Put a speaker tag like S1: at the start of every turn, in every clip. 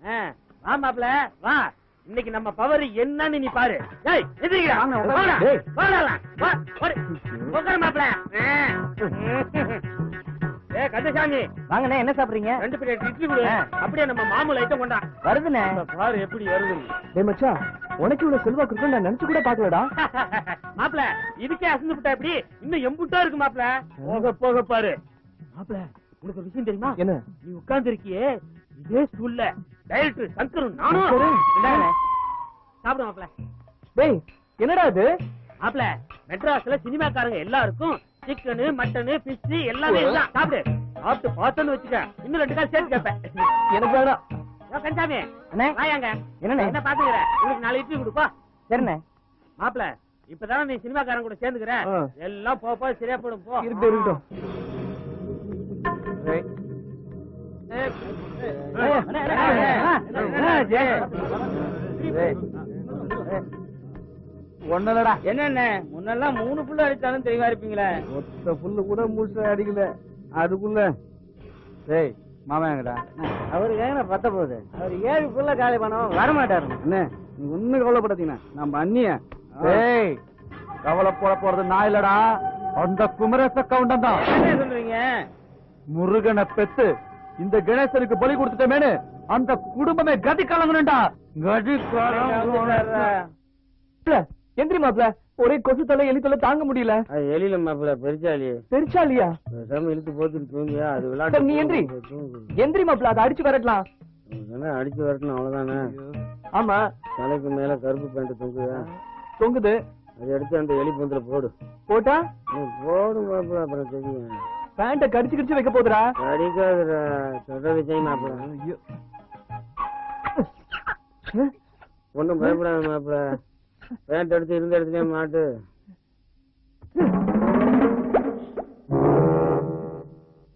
S1: வா மாப்ள வா. இன்னைக்கு நம்ம பவர் என்னன்னு நீ பாரு. கந்தசாமி
S2: வாங்கண்ணே, என்ன சாப்பிடுறீங்க?
S1: 2 பிளேட் இட்லி கொடு. அப்படியே நம்ம மாமூல் ஐட்டம் கொண்டா.
S2: வருதுண்ணே.
S1: பாரு எப்படி வருது.
S3: டேய் மச்சான், உனக்கு இவ்வளவு செல்வாக்கு இருக்கு நான் நினைச்சு கூட பாக்கலடா.
S1: மாப்ள இதுக்கே அசந்து விட்டா எப்படி? இன்னும் எம்புட்டா இருக்கு மாப்ள. போக போக பாரு. மாப்ள உனக்கு ஒரு விஷயம் தெரியுமா?
S3: என்ன?
S1: நீ உட்கார்ந்து இருக்கியே இதே ஸ்கூல்ல டைரக்டர் சங்கரும் நானும் சாப்பிடு மாப்ள.
S3: டேய் என்னடா இது?
S1: மாப்ள மெட்ராஸ்ல சினிமாக்காரங்க எல்லாருக்கும் சிக்கனு மட்டனு பிஷ் எல்லாமே எல்லாம் சாப்பிடு. சாப்பிட்டு பார்த்தோன்னு வச்சுக்க இன்னும் 2 கால் சேர்த்து கேட்பேன்.
S3: எனக்கு வேணாம்.
S1: கஞ்சாமி
S2: அண்ணே.
S1: வாயாங்க.
S2: என்னண்ணே?
S1: என்ன பாத்துக்கிற? உங்களுக்கு 4 இட்லி கொடுப்பா.
S2: சரிண்ணே.
S1: மாப்ள இப்பதானே நீ சினிமாக்காரங்க கூட சேர்ந்துக்கிற. எல்லாம் போ சரியா போடும். போ
S3: இருக்கட்டும்.
S2: ஒன்னலடா. என்னண்ணே முன்னெல்லாம் 3 புல்லு அடிச்சாலும் தெளிவா இருப்பீங்களே.
S3: ஒத்த புல்லு கூட முழுசா அடிக்கல. அதுக்குள்ள டேய் மாமா எங்கடா?
S2: அவருக்கு ஏங்க பத்த போகுது. அவர் 7 புல்ல காலி பண்ணவும் வரமாட்டாரு.
S3: அண்ணே நீ ஒண்ணு கவலைப்படாதீங்க. நம்ம அண்ணிய டேய் கவலைப்பட போறது நான் இல்லடா, அந்த குமரேச கவுண்டன் தான்.
S2: என்ன சொல்றீங்க?
S3: முருகனை பெத்து இந்த கணேசனுக்கு பலி கொடுத்துட்டமேனு அந்த குடும்பமே கதி கலங்கணும்டா. கதி எந்திரி மாப்ள, ஒரே கொசு தலை எலி தலை தாங்க முடியல.
S1: எலியில மாப்பிள பெருச்சாலி.
S3: பெருச்சாலியா?
S1: இழுத்து போட்டு தூங்கியா அது
S3: நீ
S1: விளையாட்டு.
S3: எந்திரி எந்திரி மாப்ள, அதை அடிச்சு வரட்டலாம்.
S1: அடிச்சு வரட்டும் அவ்வளவுதானே.
S3: ஆமா
S1: தலைக்கு மேல கருப்பு பேண்ட் தொங்குதா?
S3: தொங்குது.
S1: அதை எடுத்து அந்த எலி பந்தில போடு.
S3: போட்டா
S1: போடு மாப்பிள, அப்புறம் தெரியும்.
S3: பேண்ட கடிச்சு கடிச்சு வைக்க போதுடா.
S1: அடிக்காதுடா சொல்றது செய் மாப்பிள. ஒன்னும் பயப்படாத மாப்பிள. பேண்ட் எடுத்து இருந்த இடத்துலயே மாட்டு.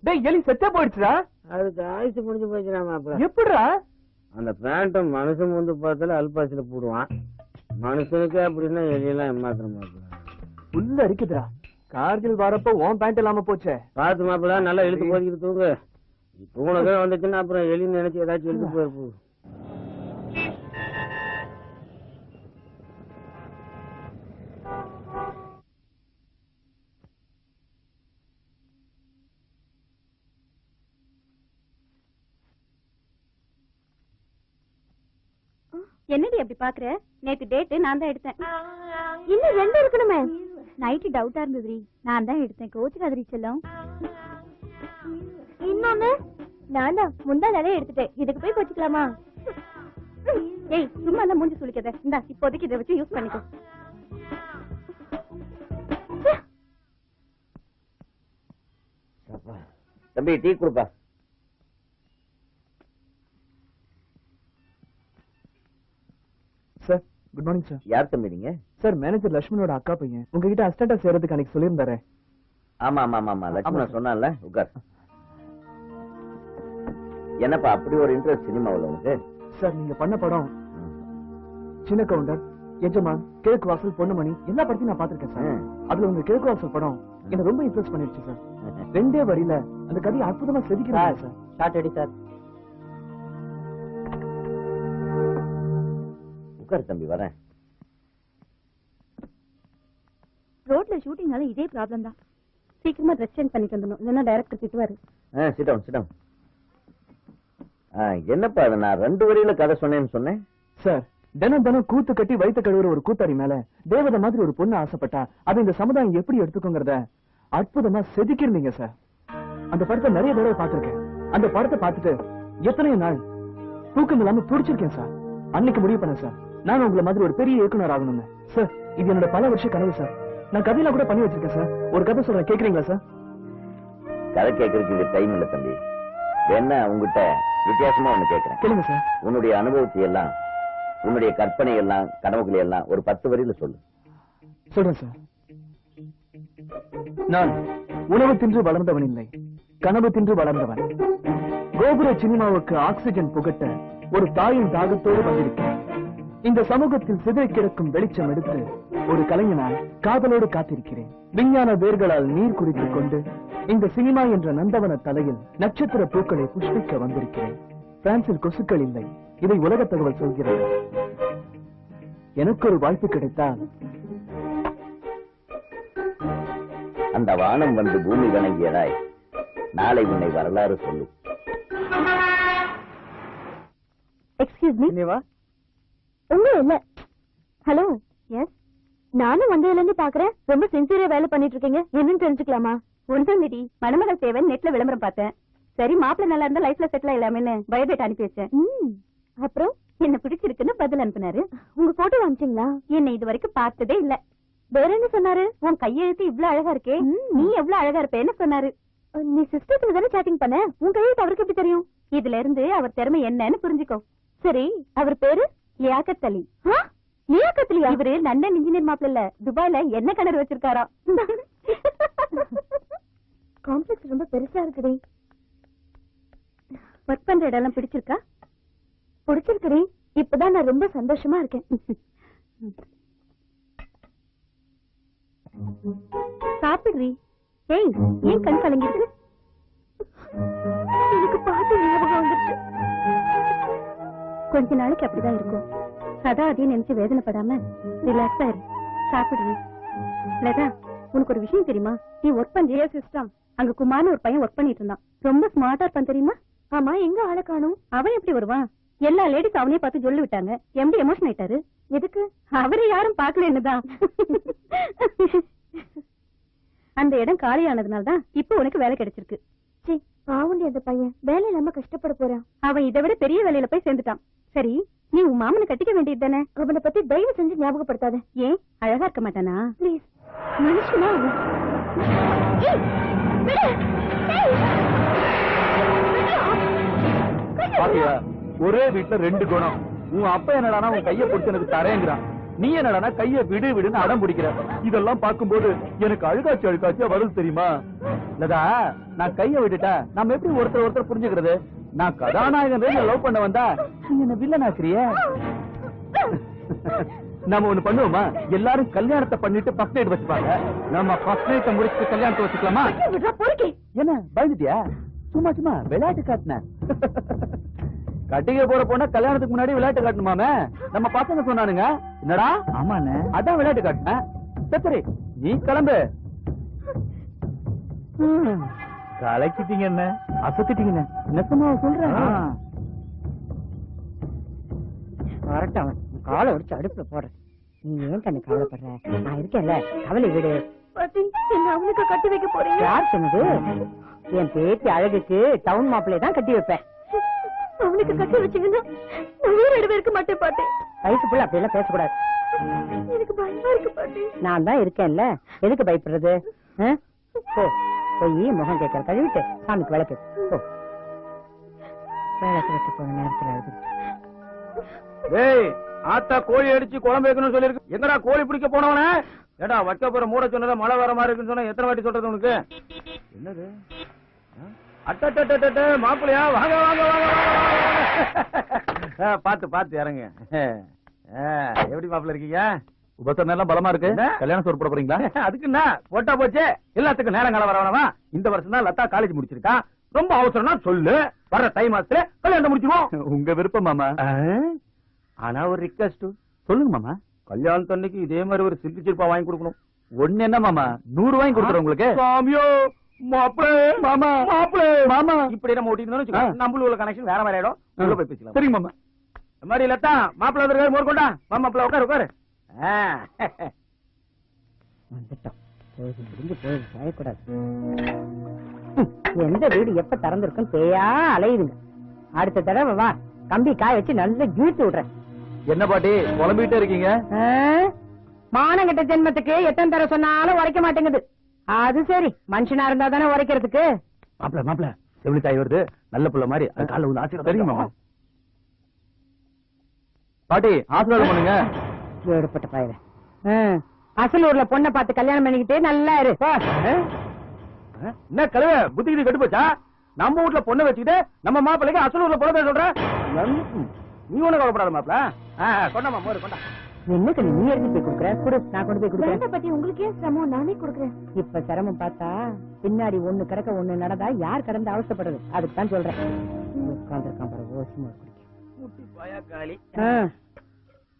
S3: டேய் எலி செத்தே போயிடுச்சுடா.
S1: அதுக்கு ஆயுசு முடிஞ்சு போச்சுடா மாப்பிள.
S3: எப்படிடா?
S1: அந்த பேண்ட்டும் மனுஷன் வந்து பார்த்தாலே அல்பாசில போடுவான். மனுஷனுக்கு அப்படின்னா எலியெல்லாம் ஏமாத்திர மாப்பிள.
S3: உள்ள அரிக்குதுடா. கார்கில் வரப்ப உன் பேண்ட் இல்லாம போச்சே.
S1: பார்த்து மாப்பிள நல்லா இழுத்து போதிக்கிட்டு தூங்கு. தூணக்கே வந்துச்சுன்னா அப்புறம் எலி நினைச்சு ஏதாச்சும் இழுத்து போயிருப்போம்.
S4: என்னடி அப்படி பாக்குற? நேத்து டேட் நான் தான் எடுத்தேன். இன்னும் 2 இருக்கணுமே. நைட்டு டவுட்டா இருந்ததுரி, நான் தான் எடுத்தேன். கோச்சுக்காதரி செல்லம். இன்னொன்னு நான் தான் முந்தா நாளே எடுத்துட்டேன். இதுக்கு போய் கோச்சுக்கலாமா? ஏய் சும்மா எல்லாம் மூஞ்சி சுளிக்காத. இந்தா இப்போதைக்கு இதை வச்சு யூஸ் பண்ணிக்கோ.
S2: தம்பி டீ கொடுப்பா.
S3: Sir good morning sir.
S2: யார் தம்பி நீங்க?
S3: சார் மேனேஜர் லட்சுமணோட அக்கா பையன். உங்ககிட்ட அசிஸ்டண்டா சேர்றதுக்கு அன்னைக்கு சொல்லியிருந்தாரு.
S2: ஆமா ஆமா ஆமா லட்சுமணன் சொன்னான்ல. உட்கார். என்னப்பா அப்படி ஒரு இன்ட்ரெஸ்ட் சினிமாவில் உனக்கு?
S3: சார் நீங்க பண்ண படம் சின்ன கவுண்டர், எஜமான், கிழக்கு வாசல், பொண்ணுமணி எல்லா படத்தையும் நான் பாத்திருக்கேன் சார். அதுல உங்க கிழக்கு வாசல் படம் என்ன ரொம்ப இம்ப்ரெஸ் பண்ணிருச்சு சார். 2 வரியில அந்த கதையை அற்புதமா செதுக்கிறாங்க சார்.
S2: ஷார்ட் அடி சார். உட்கார் தம்பி வரேன்.
S4: ரோட்ல ஷூட்டிங்னால இதே ப்ராப்ளம் தான். சீக்கிரமா ட்ரெஸ் சேஞ்ச் பண்ணிட்டு வந்துடணும், இல்லைன்னா டைரக்டர் திட்டுவாரு.
S2: Sit down. என்னப்பா அது நான் 2 வரியில கதை சொன்னேன்னு சொன்னேன்
S3: சார். தினம் தினம் கூத்து கட்டி வயிற்று கழுவுற ஒரு கூத்தாரி மேல தேவதை மாதிரி ஒரு பொண்ணு ஆசைப்பட்டா அது இந்த சமுதாயம் எப்படி எடுத்துக்கோங்கிறத அற்புதமா செதுக்கிருந்தீங்க சார். அந்த படத்தை நிறைய தடவை பார்த்திருக்கேன். அந்த படத்தை பார்த்துட்டு எத்தனையோ நாள் தூக்கம் இல்லாம துடிச்சிருக்கேன் சார். அன்னைக்கு முடிவு பண்ணேன் சார், நான் உங்களை மாதிரி ஒரு பெரிய இயக்குனர் ஆகணும்னு. சார் இது என்னோட பல வருஷ கனவு சார். நான் கதையில கூட பண்ணி வச்சிருக்கேன் சார். ஒரு கதை சொல்றேன், கேக்குறீங்களா சார்?
S2: கதை கேட்கறதுக்கு டைம் இல்ல தம்பி. என்ன உங்ககிட்ட வித்தியாசமா ஒண்ணு கேட்கிறேன்.
S3: கேளுங்க சார்.
S2: உன்னுடைய அனுபவத்தை எல்லாம், உன்னுடைய கற்பனை எல்லாம், கனவுகளை எல்லாம் ஒரு 10 வரியில சொல்லு.
S3: சொல்றேன் சார். நான் உணவு தின்று வளர்ந்தவன் இல்லை, கனவு தின்று வளர்ந்தவன். கோபுர சினிமாவுக்கு ஆக்சிஜன் புகட்ட ஒரு தாயின் தாகத்தோடு வந்திருக்கிறேன். இந்த சமூகத்தில் சிதை கிடக்கும் வெளிச்சம் எடுத்து ஒரு கலைஞனால் காதலோடு காத்திருக்கிறேன். விஞ்ஞான வேர்களால் நீர் குடித்துக் கொண்டு இந்த சினிமா என்ற நந்தவன தலையில் நட்சத்திர பூக்களை புஷ்பிக்க வந்திருக்கிறேன். பிரான்சில் கொசுக்கள் இல்லை, இதை உலக தகவல் சொல்கிறது. எனக்கு ஒரு வாய்ப்பு கிடைத்தால்
S2: அந்த வானம் வந்து பூமி வணங்கியதாய் நாளை உன்னை வரலாறு சொல்லும்.
S4: Excuse me. உங்க இல்ல. ஹலோ. எஸ். நானும் வந்ததுல இருந்து பாக்குறேன், ரொம்ப சின்சியரா வேலை பண்ணிட்டு இருக்கீங்க. என்னன்னு தெரிஞ்சுக்கலாமா? ஒன்றும் இல்லடி, மணமகள் தேவை நெட்ல விளம்பரம் பார்த்தேன். சரி, மாப்பிள்ள நல்லா இருந்தா லைஃப்ல செட்டில் ஆயிடலாமேன்னு பயோடேட்டா அனுப்பி வச்சேன். அப்புறம் என்ன பிடிச்சிருக்குன்னு பதில் அனுப்பினாரு. உங்க போட்டோ அனுப்பிச்சீங்களா? என்ன இது வரைக்கும் பார்த்ததே இல்ல. வேற என்ன சொன்னாரு? உன் கையெழுத்து இவ்வளவு அழகா இருக்கே, நீ எவ்வளவு அழகா இருப்பேன்னு சொன்னாரு. நீ சிஸ்டத்துல தானே சாட்டிங் பண்ண, உன் கையெழுத்து அவருக்கு எப்படி தெரியும்? இதுல இருந்து அவர் திறமை என்னன்னு புரிஞ்சுக்கோ. சரி, அவர் பேரு லியாக்கத் அலி. லியாக்கத் அலியா? இவரு லண்டன் இன்ஜினியர் மாப்பிள்ள இல்ல, துபாய்ல என்ன கிணறு வச்சிருக்காரா. காம்ப்ளெக்ஸ் ரொம்ப பெருசா இருக்குடி. ஒர்க் பண்ற இடம் எல்லாம் பிடிச்சிருக்கா? பிடிச்சிருக்குடி. இப்பதான் நான் ரொம்ப சந்தோஷமா இருக்கேன். சாப்பிடுறீ? ஏய், ஏன் கண் கலங்கிட்டு? எனக்கு பாட்டு ஞாபகம் வந்துருச்சு. கொஞ்ச நாளைக்கு அப்படிதான் இருக்கும். சதா அதையும் நினைச்சு வேதனைப்படாம ரிலாக்ஸா இரு. சாப்பிடுறீ? லதா, உனக்கு ஒரு விஷயம் தெரியுமா? நீ ஒர்க் பண்றிய சிஸ்டம், அங்க குமார்னு ஒரு பையன் ஒர்க் பண்ணிட்டு இருந்தான். ரொம்ப ஸ்மார்ட்டா இருப்பான் தெரியுமா? ஆமா, எங்க ஆளை காணும்? அவன் எப்படி வருவான்? எல்லா லேடிஸ் அவனே பார்த்து சொல்லி விட்டாங்க. எம்டி எமோஷன் ஆயிட்டாரு. எதுக்கு? அவரை யாரும் பாக்கல என்னதான். அந்த இடம் காலியானதுனால்தான் இப்ப உனக்கு வேலை கிடைச்சிருக்கு. பாவுண்டி, அந்த பையன் வேலை இல்லாம கஷ்டப்பட போறான். அவன் இதை விட பெரிய வேலையில போய் சேர்ந்துட்டான். சரி, நீ உன் மாமனை கட்டிக்க வேண்டியது தானே? அவனை பத்தி தயவு செஞ்சு ஞாபகப்படுத்தாத. ஏன், அழகா இருக்க மாட்டானா? பிளீஸ், மனுஷனா?
S3: பாத்தியா, ஒரே வீட்டுல ரெண்டு குணம். உன் அப்பா என்னடானா உன் கைய பிடிச்சு எனக்கு தரேங்கிறான், நீ என்னடானா கைய விடு விடுன்னு அடம் பிடிக்கிற. இதெல்லாம் பார்க்கும்போது எனக்கு அழுகாச்சு வருது தெரியுமா? லதா, நான் கைய விட்டுட்டா நம்ம எப்படி ஒருத்தர் புரிஞ்சுக்கிறது? நான் கதாநாயகன் லவ் பண்ண வந்தா நீ என்ன வில்லனாக்குறிய? நம்ம ஒண்ணு பண்ணுவோமா? எல்லாரும் கல்யாணத்தை பண்ணிட்டு ஃபர்ஸ்ட் நைட் வச்சுப்பாங்க, நம்ம ஃபர்ஸ்ட் நைட்டை முடிச்சுட்டு கல்யாணத்தை வச்சுக்கலாமா? என்ன பயந்துட்டியா? சும்மா சும்மா விளையாட்டு காட்டின. கட்டிக்க போற பொண்ண கல்யாணத்துக்கு முன்னாடி விளையாட்டு காட்டணுமாமே நம்ம பசங்க சொன்னானுங்க. என்னடா? ஆமாண்ணே, அதான் விளையாட்டு காட்டின. சரி, நீ கிளம்பு. கலக்கிட்டீங்க, என்ன அசத்திட்டீங்க. நெசமா சொல்றேன்.
S5: வரட்டும், அவன் காலை உடிச்சு அடுப்புல போடுறேன். நீ ஏன் கண்ணு கவலைப்படுற? நான் இருக்கேன்ல, கவலை விடு.
S4: அவனுக்கு கட்டி வைக்க போறீங்க?
S5: யார் சொன்னது? என் பேத்தி அழகுக்கு டவுன் மாப்பிள்ளைய தான் கட்டி வைப்பேன்.
S4: அவனுக்கு கட்டி வச்சீங்கன்னா நான் வேற இடம் இருக்க மாட்டேன் பாட்டி.
S5: வயசுக்குள்ள அப்படி எல்லாம் பேசக்கூடாது.
S4: எனக்கு பயமா இருக்கு பாட்டி.
S5: நான் தான் இருக்கேன்ல, எதுக்கு பயப்படுறது? போ, போய் முகம் கேட்கற கழுவிட்டு சாமிக்கு விளக்கு போ. விளக்கு வச்சு போன நேரத்துல அழுது.
S1: ஏய், ஆத்தா கோழி அடிச்சு குழம்பு வைக்கணும்னு சொல்லிருக்கு. எங்கடா கோழி பிடிக்க போனவன? ஏடா வைக்க போற மூட சொன்னத மழை வர மாதிரி இருக்குன்னு சொன்னா எத்தனை வாட்டி சொல்றது உனக்கு? என்னது? அட்ட மாப்பிளையா? வாங்க வாங்க வாங்க வாங்க. பாத்து பாத்து இறங்க. எப்படி மாப்பிள்ள இருக்கீங்க?
S3: உபசரணம் எல்லாம் பலமா இருக்கு. கல்யாணம் சோறு போட போறீங்களா?
S1: அதுக்கு என்ன போட்டா போச்சு, எல்லாத்துக்கும் நேரம் காலம் வரவனவா. இந்த வருஷம் தான் லதா காலேஜ் முடிச்சிருக்கா. ரொம்ப அவசரம்னா சொல்லு, வர தை மாசத்துல கல்யாணம் முடிச்சிருவோம்.
S3: உங்க விருப்பம் மாமா.
S1: ஆனா ஒரு ரிக்வெஸ்ட்
S3: சொல்லுங்க மாமா.
S1: கல்யாணத்து அன்னைக்கு இதே மாதிரி ஒரு சில்க் சிற்பா வாங்கி கொடுக்கணும்.
S3: ஒண்ணு என்ன மாமா, 100 வாங்கி கொடுக்குறேன் உங்களுக்கு.
S1: சாமியோ, மாப்பிளே
S3: மாமா,
S1: மாப்பிளே
S3: மாமா.
S1: இப்படி நம்ம ஓட்டிட்டு நம்மளுக்கு உள்ள கனெக்ஷன் வேற மாதிரி ஆயிடும். உள்ள போய் பேசலாம்.
S3: சரிங்க மாமா.
S1: இந்த மாதிரி லதா மாப்பிள வந்திருக்காரு, மோர் கொண்டா. மாப்பிள உட்காரு உட்காரு.
S5: வந்துட்டோம். போகுது முடிஞ்சு போகுது, சாயக்கூடாது. எந்த வீடு எப்ப திறந்திருக்கும் பேயா அலையுதுங்க. அடுத்த தடவை வா, கம்பி காய வச்சு நல்லா ஜூத்து விடுறேன்.
S3: என்ன பாட்டி புலம்பிட்டே இருக்கீங்க?
S5: மானங்கட்ட ஜென்மத்துக்கு எத்தனை தர சொன்னாலும் உரைக்க மாட்டேங்குது. அது சரி, மனுஷனா இருந்தா தானே உரைக்கிறதுக்கு.
S3: மாப்பிள மாப்பிள செவிலி தாய் வருது, நல்ல புள்ள மாதிரி. அது காலைல வந்து ஆசீர்வாதம். சரிங்க மாமா. பாட்டி ஆசீர்வாதம் பண்ணுங்க.
S5: ஏடுபட்ட பயிர அசலூர்ல பொண்ணை பார்த்து கல்யாணம் பண்ணிக்கிட்டு நல்லா இரு.
S1: என்ன கழுவ புத்திக்கு கெட்டு போச்சா? நம்ம வீட்டுல பொண்ணை வச்சுக்கிட்டு நம்ம மாப்பிள்ளைக்கு அசலூர்ல பொண்ணை பேச சொல்ற. நீ ஒண்ணு கவலைப்படாத மாப்பிள. கொண்டாமா மோரு கொண்டா.
S5: என்னக்கு நீ எடுத்து போய் கொடுக்குற? கொடு, நான் கொண்டு போய் கொடுக்குறேன்.
S4: பத்தி உங்களுக்கு ஏன் சிரமம்? நானே கொடுக்குறேன்.
S5: இப்ப சிரமம் பார்த்தா பின்னாடி ஒண்ணு கிடக்க ஒண்ணு நடந்தா யார் கடந்து அவசப்படுறது? அதுக்கு தான் சொல்றேன். உட்காந்துருக்கான் பாரு, ரோசிமா குடிக்க.
S1: முட்டி பாயா காளி.
S5: ஆ.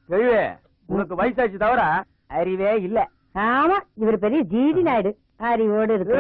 S1: கேள்வி உனக்கு வயசாச்சு தவிர
S5: அறிவே இல்ல. ஆமா, இவர் பெரிய ஜிடி நாயுடு அறிவோடு இருக்கு.